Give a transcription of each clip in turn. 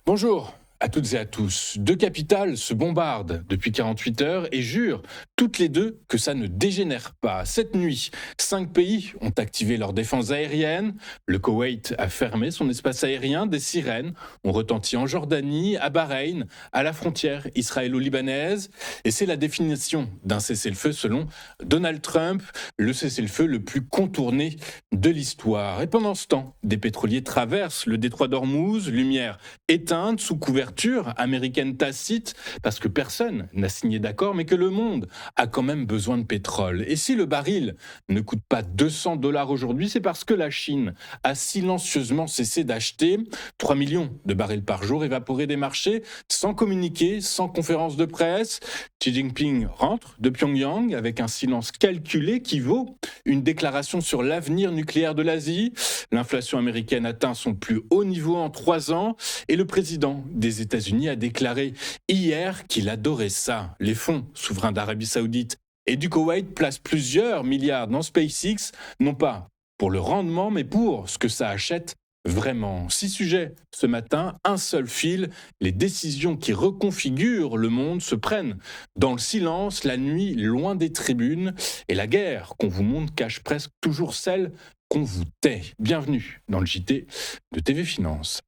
Bonjour à toutes et à tous. Deux capitales se bombardent depuis 48 heures et jurent toutes les deux que ça ne dégénère pas. Cette nuit, 5 pays ont activé leurs défenses aériennes. Le Koweït a fermé son espace aérien. Des sirènes ont retenti en Jordanie, à Bahreïn, à la frontière israélo-libanaise. Et c'est la définition d'un cessez-le-feu selon Donald Trump, le cessez-le-feu le plus contourné de l'histoire. Et pendant ce temps, des pétroliers traversent le détroit d'Ormuz, lumière éteinte sous couverture américaine tacite, parce que personne n'a signé d'accord, mais que le monde a quand même besoin de pétrole. Et si le baril ne coûte pas 200 dollars aujourd'hui, c'est parce que la Chine a silencieusement cessé d'acheter 3 millions de barils par jour évaporés des marchés, sans communiquer, sans conférence de presse. Xi Jinping rentre de Pyongyang avec un silence calculé qui vaut une déclaration sur l'avenir nucléaire de l'Asie. L'inflation américaine atteint son plus haut niveau en 3 ans et le président des États-Unis a déclaré hier qu'il adorait ça. Les fonds souverains d'Arabie Saoudite et du Koweït placent plusieurs milliards dans SpaceX, non pas pour le rendement, mais pour ce que ça achète vraiment. 6 sujets ce matin, un seul fil. Les décisions qui reconfigurent le monde se prennent dans le silence, la nuit, loin des tribunes. Et la guerre qu'on vous montre cache presque toujours celle qu'on vous tait. Bienvenue dans le JT de TV Finance.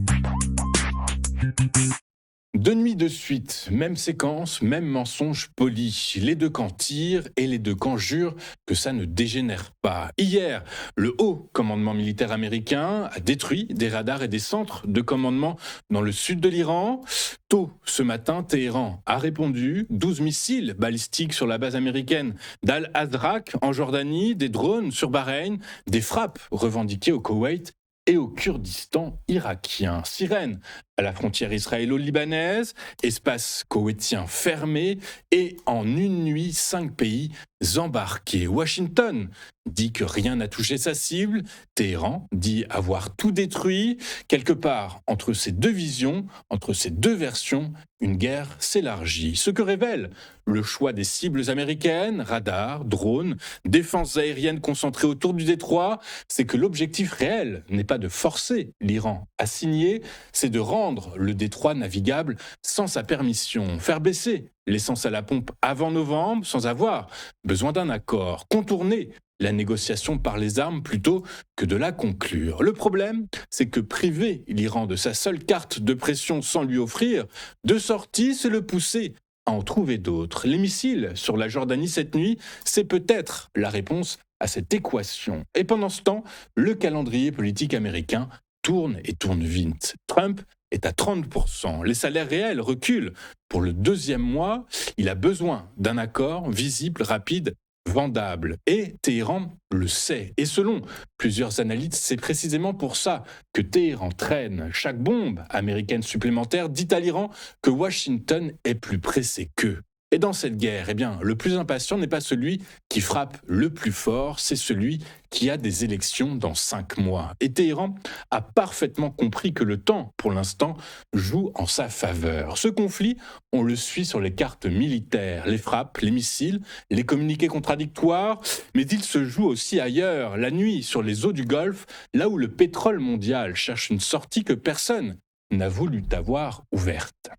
2 nuits de suite, même séquence, même mensonge poli. Les deux camps tirent et les deux camps jurent que ça ne dégénère pas. Hier, le haut commandement militaire américain a détruit des radars et des centres de commandement dans le sud de l'Iran. Tôt ce matin, Téhéran a répondu. 12 missiles balistiques sur la base américaine d'Al-Azraq en Jordanie, des drones sur Bahreïn, des frappes revendiquées au Koweït et au Kurdistan irakien. Sirène à la frontière israélo-libanaise, espace koweïtien fermé et en une nuit, 5 pays embarqués. Washington dit que rien n'a touché sa cible, Téhéran dit avoir tout détruit. Quelque part, entre ces deux visions, entre ces deux versions, une guerre s'élargit. Ce que révèle le choix des cibles américaines, radars, drones, défenses aériennes concentrées autour du détroit, c'est que l'objectif réel n'est pas de forcer l'Iran à signer, c'est de rendre le détroit navigable sans sa permission, faire baisser l'essence à la pompe avant novembre sans avoir besoin d'un accord, contourner la négociation par les armes plutôt que de la conclure. Le problème, c'est que priver l'Iran de sa seule carte de pression sans lui offrir de sortie, c'est le pousser à en trouver d'autres. Les missiles sur la Jordanie cette nuit, c'est peut-être la réponse à cette équation. Et pendant ce temps, le calendrier politique américain tourne et tourne vite. Trump est à 30%. Les salaires réels reculent pour le 2e mois. Il a besoin d'un accord visible, rapide, vendable. Et Téhéran le sait. Et selon plusieurs analystes, c'est précisément pour ça que Téhéran traîne. Chaque bombe américaine supplémentaire dit à l'Iran que Washington est plus pressé qu'eux. Et dans cette guerre, le plus impatient n'est pas celui qui frappe le plus fort, c'est celui qui a des élections dans 5 mois. Et Téhéran a parfaitement compris que le temps, pour l'instant, joue en sa faveur. Ce conflit, on le suit sur les cartes militaires, les frappes, les missiles, les communiqués contradictoires, mais il se joue aussi ailleurs, la nuit, sur les eaux du Golfe, là où le pétrole mondial cherche une sortie que personne n'a voulu avoir ouverte.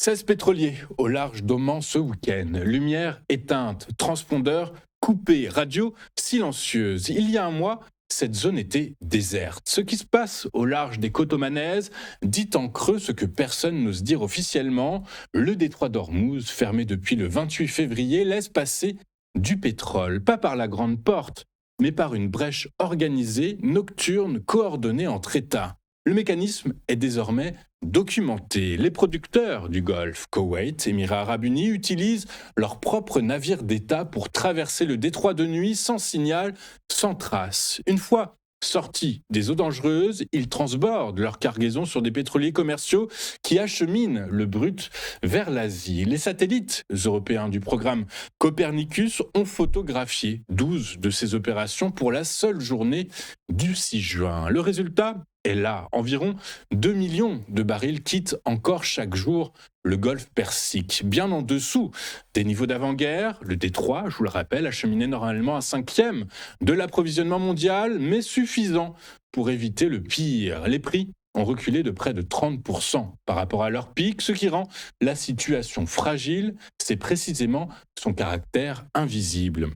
16 pétroliers au large d'Oman ce week-end. Lumière éteinte, transpondeur coupé, radio silencieuse. Il y a un mois, cette zone était déserte. Ce qui se passe au large des côtes omanaises dit en creux ce que personne n'ose dire officiellement. Le détroit d'Ormuz, fermé depuis le 28 février, laisse passer du pétrole, pas par la grande porte, mais par une brèche organisée, nocturne, coordonnée entre États. Le mécanisme est désormais documenté. Les producteurs du Golfe, Koweït, Émirats arabes unis, utilisent leurs propres navires d'État pour traverser le détroit de nuit sans signal, sans trace. Une fois sortis des eaux dangereuses, ils transbordent leur cargaison sur des pétroliers commerciaux qui acheminent le brut vers l'Asie. Les satellites européens du programme Copernicus ont photographié 12 de ces opérations pour la seule journée du 6 juin. Le résultat est là. Environ 2 millions de barils quittent encore chaque jour le golfe Persique, bien en dessous des niveaux d'avant-guerre. Le détroit, je vous le rappelle, acheminait normalement un 5e de l'approvisionnement mondial, mais suffisant pour éviter le pire. Les prix ont reculé de près de 30% par rapport à leur pic, ce qui rend la situation fragile. C'est précisément son caractère invisible.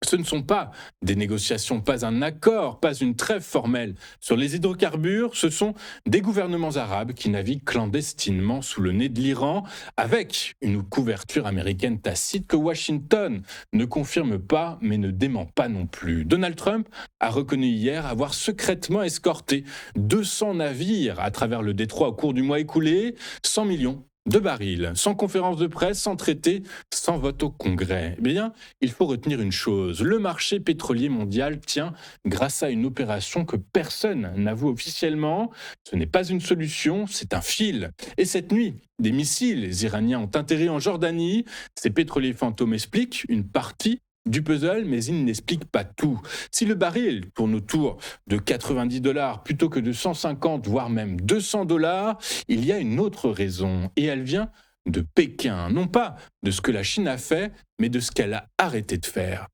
Ce ne sont pas des négociations, pas un accord, pas une trêve formelle sur les hydrocarbures, ce sont des gouvernements arabes qui naviguent clandestinement sous le nez de l'Iran, avec une couverture américaine tacite que Washington ne confirme pas mais ne dément pas non plus. Donald Trump a reconnu hier avoir secrètement escorté 200 navires à travers le détroit au cours du mois écoulé, 100 millions de barils, sans conférence de presse, sans traité, sans vote au Congrès. Eh bien, il faut retenir une chose, le marché pétrolier mondial tient grâce à une opération que personne n'avoue officiellement. Ce n'est pas une solution, c'est un fil. Et cette nuit, des missiles iraniens ont atterri en Jordanie. Ces pétroliers fantômes expliquent une partie du puzzle, mais il n'explique pas tout. Si le baril tourne autour de 90 dollars plutôt que de 150, voire même 200 dollars, il y a une autre raison, et elle vient de Pékin, non pas de ce que la Chine a fait, mais de ce qu'elle a arrêté de faire.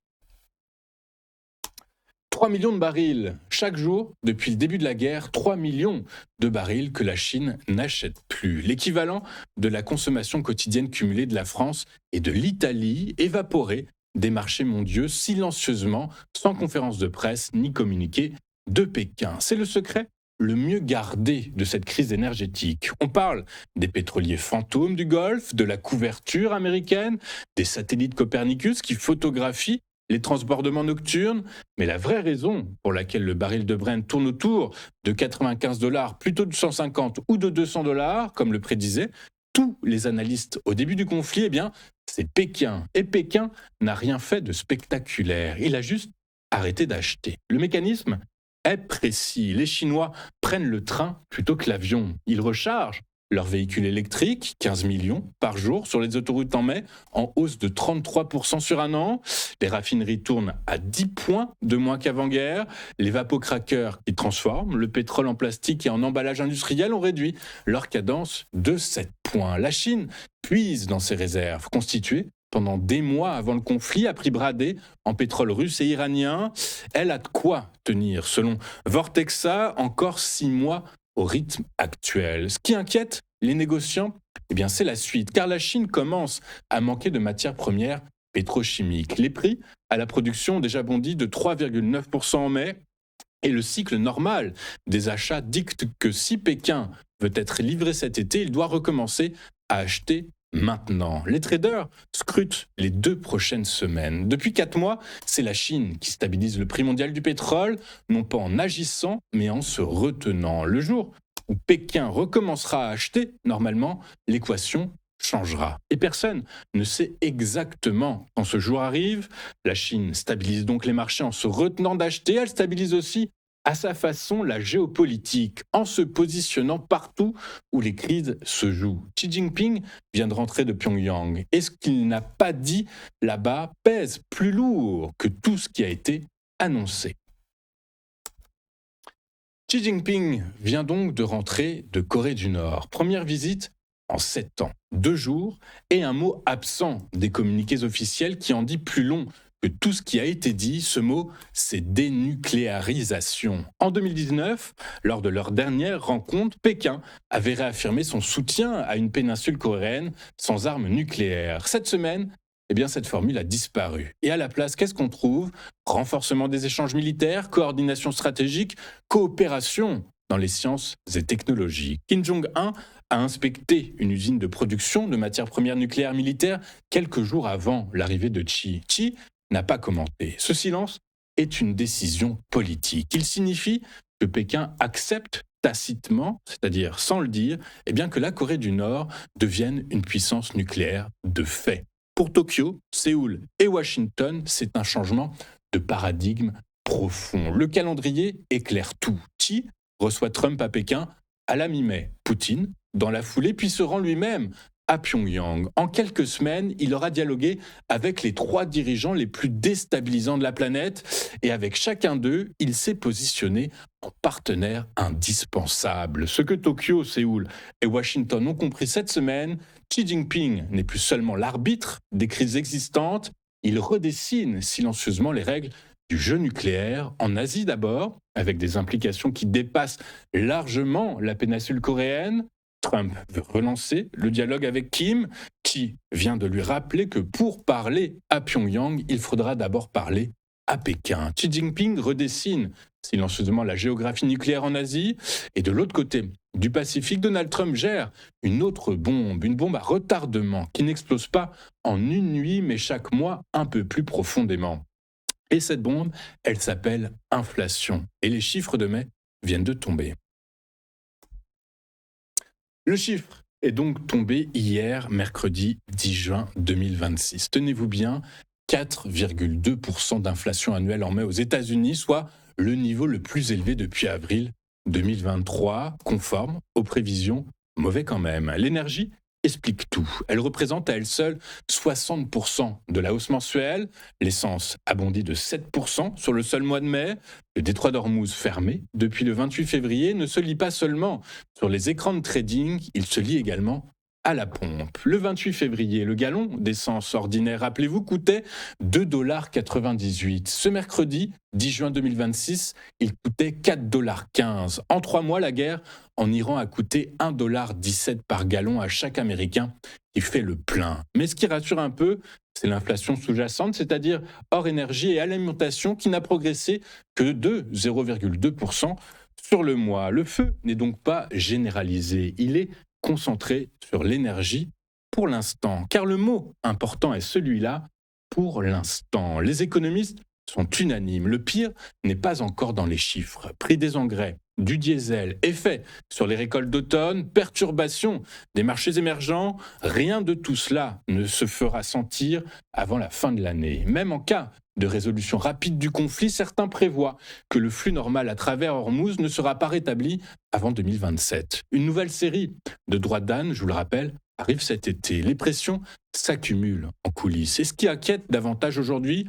3 millions de barils chaque jour, depuis le début de la guerre, 3 millions de barils que la Chine n'achète plus. L'équivalent de la consommation quotidienne cumulée de la France et de l'Italie, évaporée des marchés mondiaux silencieusement, sans conférence de presse ni communiqué de Pékin. C'est le secret le mieux gardé de cette crise énergétique. On parle des pétroliers fantômes du Golfe, de la couverture américaine, des satellites Copernicus qui photographient les transbordements nocturnes, mais la vraie raison pour laquelle le baril de Brent tourne autour de 95 dollars plutôt de 150 ou de 200 dollars, comme le prédisaient tous les analystes au début du conflit, eh bien, c'est Pékin. Et Pékin n'a rien fait de spectaculaire. Il a juste arrêté d'acheter. Le mécanisme est précis. Les Chinois prennent le train plutôt que l'avion. Ils rechargent leurs véhicules électriques, 15 millions par jour sur les autoroutes en mai, en hausse de 33% sur un an. Les raffineries tournent à 10 points de moins qu'avant-guerre. Les vapocraqueurs qui transforment le pétrole en plastique et en emballage industriel ont réduit leur cadence de 7 points. La Chine puise dans ses réserves, constituées pendant des mois avant le conflit, à prix bradé en pétrole russe et iranien. Elle a de quoi tenir, selon Vortexa, encore 6 mois au rythme actuel. Ce qui inquiète les négociants, eh bien, c'est la suite, car la Chine commence à manquer de matières premières pétrochimiques. Les prix à la production ont déjà bondi de 3,9% en mai, et le cycle normal des achats dicte que si Pékin veut être livré cet été, il doit recommencer à acheter maintenant. Les traders scrutent les 2 prochaines semaines. Depuis 4 mois, c'est la Chine qui stabilise le prix mondial du pétrole, non pas en agissant, mais en se retenant. Le jour où Pékin recommencera à acheter, normalement, l'équation changera. Et personne ne sait exactement quand ce jour arrive. La Chine stabilise donc les marchés en se retenant d'acheter. Elle stabilise aussi à sa façon la géopolitique, en se positionnant partout où les crises se jouent. Xi Jinping vient de rentrer de Pyongyang, et ce qu'il n'a pas dit là-bas pèse plus lourd que tout ce qui a été annoncé. Xi Jinping vient donc de rentrer de Corée du Nord. Première visite en 7 ans, 2 jours, et un mot absent des communiqués officiels qui en dit plus long que tout ce qui a été dit. Ce mot, c'est dénucléarisation. En 2019, lors de leur dernière rencontre, Pékin avait réaffirmé son soutien à une péninsule coréenne sans armes nucléaires. Cette semaine, eh bien, cette formule a disparu. Et à la place, qu'est-ce qu'on trouve ? Renforcement des échanges militaires, coordination stratégique, coopération dans les sciences et technologies. Kim Jong-un a inspecté une usine de production de matières premières nucléaires militaires quelques jours avant l'arrivée de Xi. Xi n'a pas commenté. Ce silence est une décision politique. Il signifie que Pékin accepte tacitement, c'est-à-dire sans le dire, eh bien que la Corée du Nord devienne une puissance nucléaire de fait. Pour Tokyo, Séoul et Washington, c'est un changement de paradigme profond. Le calendrier éclaire tout. Xi reçoit Trump à Pékin à la mi-mai. Poutine, dans la foulée, puis se rend lui-même à Pyongyang. En quelques semaines, il aura dialogué avec les 3 dirigeants les plus déstabilisants de la planète, et avec chacun d'eux, il s'est positionné en partenaire indispensable. Ce que Tokyo, Séoul et Washington ont compris cette semaine, Xi Jinping n'est plus seulement l'arbitre des crises existantes, il redessine silencieusement les règles du jeu nucléaire, en Asie d'abord, avec des implications qui dépassent largement la péninsule coréenne. Trump veut relancer le dialogue avec Kim, qui vient de lui rappeler que pour parler à Pyongyang, il faudra d'abord parler à Pékin. Xi Jinping redessine silencieusement la géographie nucléaire en Asie. Et de l'autre côté du Pacifique, Donald Trump gère une autre bombe, une bombe à retardement qui n'explose pas en une nuit, mais chaque mois un peu plus profondément. Et cette bombe, elle s'appelle inflation. Et les chiffres de mai viennent de tomber. Le chiffre est donc tombé hier, mercredi 10 juin 2026. Tenez-vous bien, 4,2% d'inflation annuelle en mai aux États-Unis, soit le niveau le plus élevé depuis avril 2023, conforme aux prévisions, mauvais quand même. L'énergie explique tout. Elle représente à elle seule 60% de la hausse mensuelle. L'essence a bondi de 7% sur le seul mois de mai. Le détroit d'Ormuz fermé depuis le 28 février ne se lie pas seulement sur les écrans de trading, il se lie également à la pompe. Le 28 février, le gallon d'essence ordinaire, rappelez-vous, coûtait 2,98 $. Ce mercredi, 10 juin 2026, il coûtait 4,15 $. En 3 mois, la guerre en Iran a coûté 1,17 $ par gallon à chaque Américain qui fait le plein. Mais ce qui rassure un peu, c'est l'inflation sous-jacente, c'est-à-dire hors énergie et alimentation, qui n'a progressé que de 0,2% sur le mois. Le feu n'est donc pas généralisé, il est concentré sur l'énergie pour l'instant. Car le mot important est celui-là, pour l'instant. Les économistes sont unanimes. Le pire n'est pas encore dans les chiffres. Prix des engrais, du diesel, effet sur les récoltes d'automne, perturbation des marchés émergents, rien de tout cela ne se fera sentir avant la fin de l'année. Même en cas de résolution rapide du conflit, certains prévoient que le flux normal à travers Hormuz ne sera pas rétabli avant 2027. Une nouvelle série de droits d'âne, je vous le rappelle, arrive cet été. Les pressions s'accumulent en coulisses. Et ce qui inquiète davantage aujourd'hui,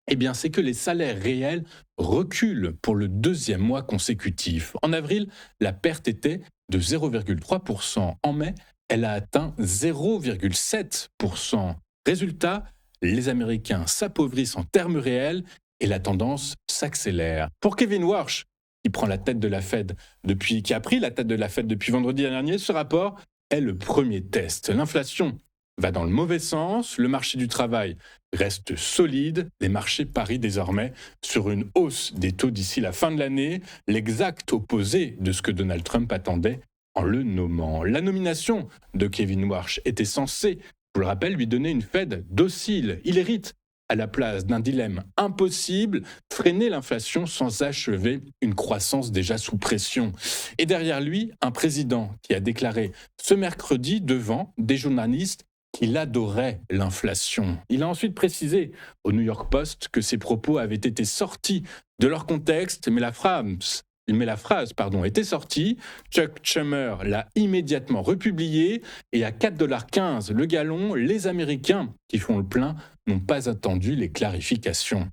eh bien, c'est que les salaires réels reculent pour le 2e mois consécutif. En avril, la perte était de 0,3%. En mai, elle a atteint 0,7%. Résultat, les Américains s'appauvrissent en termes réels et la tendance s'accélère. Pour Kevin Warsh, qui a pris la tête de la Fed depuis vendredi dernier, ce rapport est le premier test. L'inflation va dans le mauvais sens, le marché du travail reste solide, les marchés parient désormais sur une hausse des taux d'ici la fin de l'année, l'exact opposé de ce que Donald Trump attendait en le nommant. La nomination de Kevin Warsh était censée, je vous le rappelle, lui donner une Fed docile. Il hérite à la place d'un dilemme impossible, freiner l'inflation sans achever une croissance déjà sous pression. Et derrière lui, un président qui a déclaré ce mercredi devant des journalistes qu'il adorait l'inflation. Il a ensuite précisé au New York Post que ses propos avaient été sortis de leur contexte, mais la phrase était sortie. Chuck Schumer l'a immédiatement republiée et à 4,15 $ le gallon, les Américains qui font le plein n'ont pas attendu les clarifications.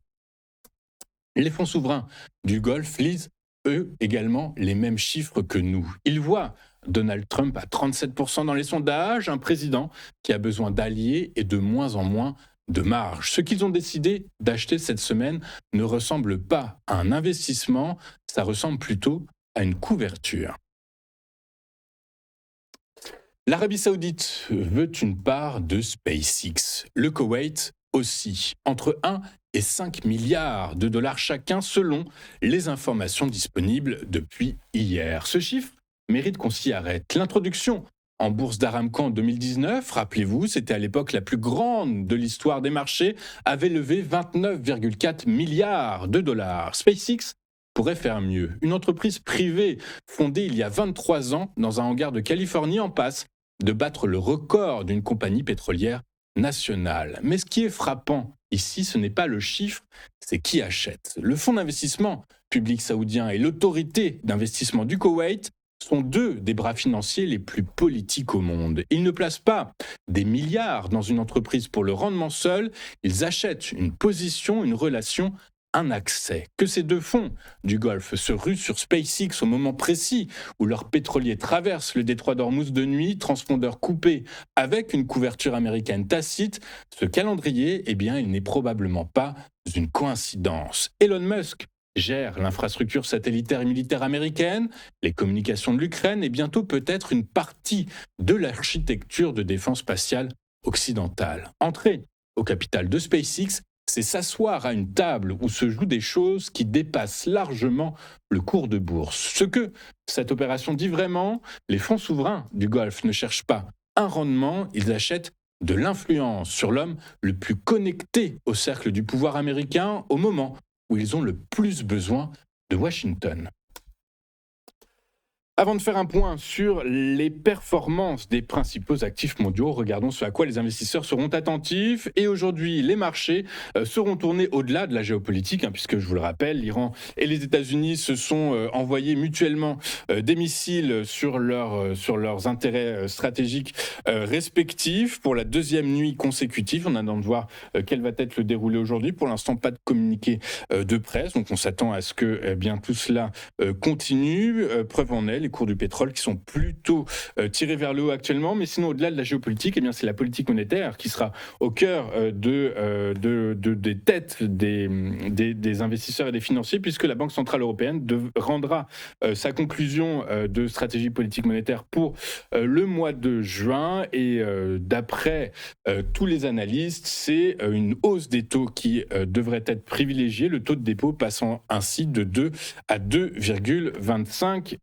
Les fonds souverains du Golfe lisent, eux, également les mêmes chiffres que nous. Ils voient Donald Trump à 37% dans les sondages, un président qui a besoin d'alliés et de moins en moins de marge. Ce qu'ils ont décidé d'acheter cette semaine ne ressemble pas à un investissement, ça ressemble plutôt à une couverture. L'Arabie Saoudite veut une part de SpaceX. Le Koweït aussi, entre 1 et 5 milliards de dollars chacun selon les informations disponibles depuis hier. Ce chiffre mérite qu'on s'y arrête. L'introduction en bourse d'Aramco en 2019, rappelez-vous, c'était à l'époque la plus grande de l'histoire des marchés, avait levé 29,4 milliards de dollars. SpaceX pourrait faire mieux. Une entreprise privée fondée il y a 23 ans dans un hangar de Californie en passe de battre le record d'une compagnie pétrolière nationale. Mais ce qui est frappant ici, ce n'est pas le chiffre, c'est qui achète. Le fonds d'investissement public saoudien et l'autorité d'investissement du Koweït sont deux des bras financiers les plus politiques au monde. Ils ne placent pas des milliards dans une entreprise pour le rendement seul, ils achètent une position, une relation un accès. Que ces deux fonds du Golfe se ruent sur SpaceX au moment précis où leurs pétroliers traversent le détroit d'Ormuz de nuit, transpondeur coupé avec une couverture américaine tacite, ce calendrier, eh bien, il n'est probablement pas une coïncidence. Elon Musk gère l'infrastructure satellitaire et militaire américaine, les communications de l'Ukraine et bientôt peut-être une partie de l'architecture de défense spatiale occidentale. Entrer au capital de SpaceX, c'est s'asseoir à une table où se jouent des choses qui dépassent largement le cours de bourse. Ce que cette opération dit vraiment, les fonds souverains du Golfe ne cherchent pas un rendement, ils achètent de l'influence sur l'homme le plus connecté au cercle du pouvoir américain au moment où ils ont le plus besoin de Washington. Avant de faire un point sur les performances des principaux actifs mondiaux, regardons ce à quoi les investisseurs seront attentifs. Et aujourd'hui, les marchés seront tournés au-delà de la géopolitique, puisque je vous le rappelle, l'Iran et les États-Unis se sont envoyés mutuellement des missiles sur leurs intérêts stratégiques respectifs pour la deuxième nuit consécutive. On attend de voir quel va être le déroulé aujourd'hui. Pour l'instant, pas de communiqué de presse, donc on s'attend à ce que bien tout cela continue. Preuve en est, les cours du pétrole qui sont plutôt tirés vers le haut actuellement, mais sinon au-delà de la géopolitique, eh bien, c'est la politique monétaire qui sera au cœur des têtes des investisseurs et des financiers, puisque la Banque Centrale Européenne rendra sa conclusion de stratégie politique monétaire pour le mois de juin, et d'après tous les analystes, c'est une hausse des taux qui devrait être privilégiée, le taux de dépôt passant ainsi de 2 à 2,25%.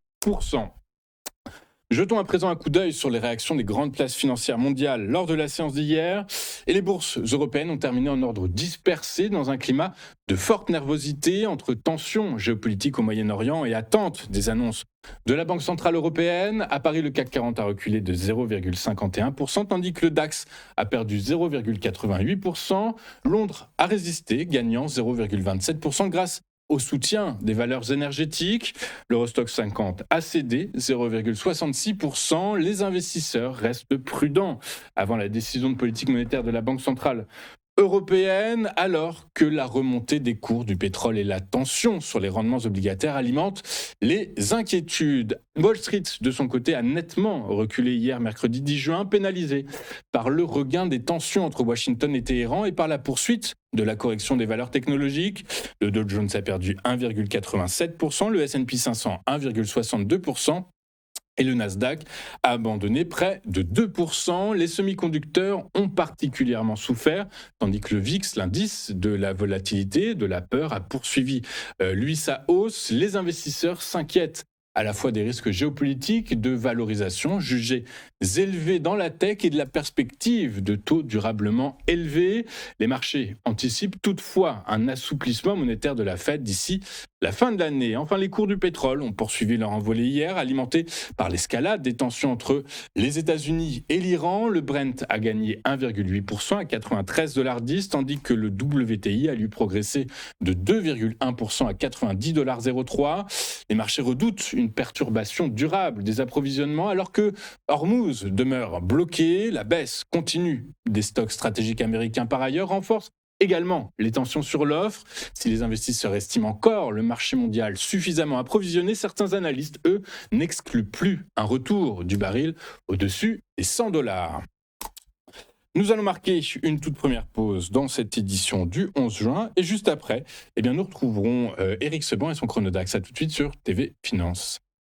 Jetons à présent un coup d'œil sur les réactions des grandes places financières mondiales lors de la séance d'hier. Et les bourses européennes ont terminé en ordre dispersé dans un climat de forte nervosité entre tensions géopolitiques au Moyen-Orient et attente des annonces de la Banque Centrale Européenne. À Paris, le CAC 40 a reculé de 0,51%, tandis que le DAX a perdu 0,88%. Londres a résisté, gagnant 0,27% grâce au soutien des valeurs énergétiques. L'Eurostoxx 50 a cédé 0,66%. Les investisseurs restent prudents avant la décision de politique monétaire de la Banque centrale européenne, alors que la remontée des cours du pétrole et la tension sur les rendements obligataires alimentent les inquiétudes. Wall Street, de son côté, a nettement reculé hier, mercredi 10 juin, pénalisé par le regain des tensions entre Washington et Téhéran et par la poursuite de la correction des valeurs technologiques. Le Dow Jones a perdu 1,87%, le S&P 500 1,62%. Et le Nasdaq a abandonné près de 2%. Les semi-conducteurs ont particulièrement souffert, tandis que le VIX, l'indice de la volatilité, de la peur, a poursuivi lui sa hausse. Les investisseurs s'inquiètent à la fois des risques géopolitiques, de valorisation jugés élevés dans la tech et de la perspective de taux durablement élevés. Les marchés anticipent toutefois un assouplissement monétaire de la Fed d'ici la fin de l'année. Enfin, les cours du pétrole ont poursuivi leur envolée hier, alimentés par l'escalade des tensions entre les États-Unis et l'Iran. Le Brent a gagné 1,8% à 93,10 $, tandis que le WTI a lui progressé de 2,1% à 90,03 $. Les marchés redoutent une perturbation durable des approvisionnements alors que Hormuz demeure bloqué. La baisse continue des stocks stratégiques américains par ailleurs renforce également les tensions sur l'offre. Si les investisseurs estiment encore le marché mondial suffisamment approvisionné, certains analystes, eux, n'excluent plus un retour du baril au-dessus des $100. Nous allons marquer une toute première pause dans cette édition du 11 juin et juste après, nous retrouverons Éric Seban et son Chronodax. À tout de suite sur TV Finance.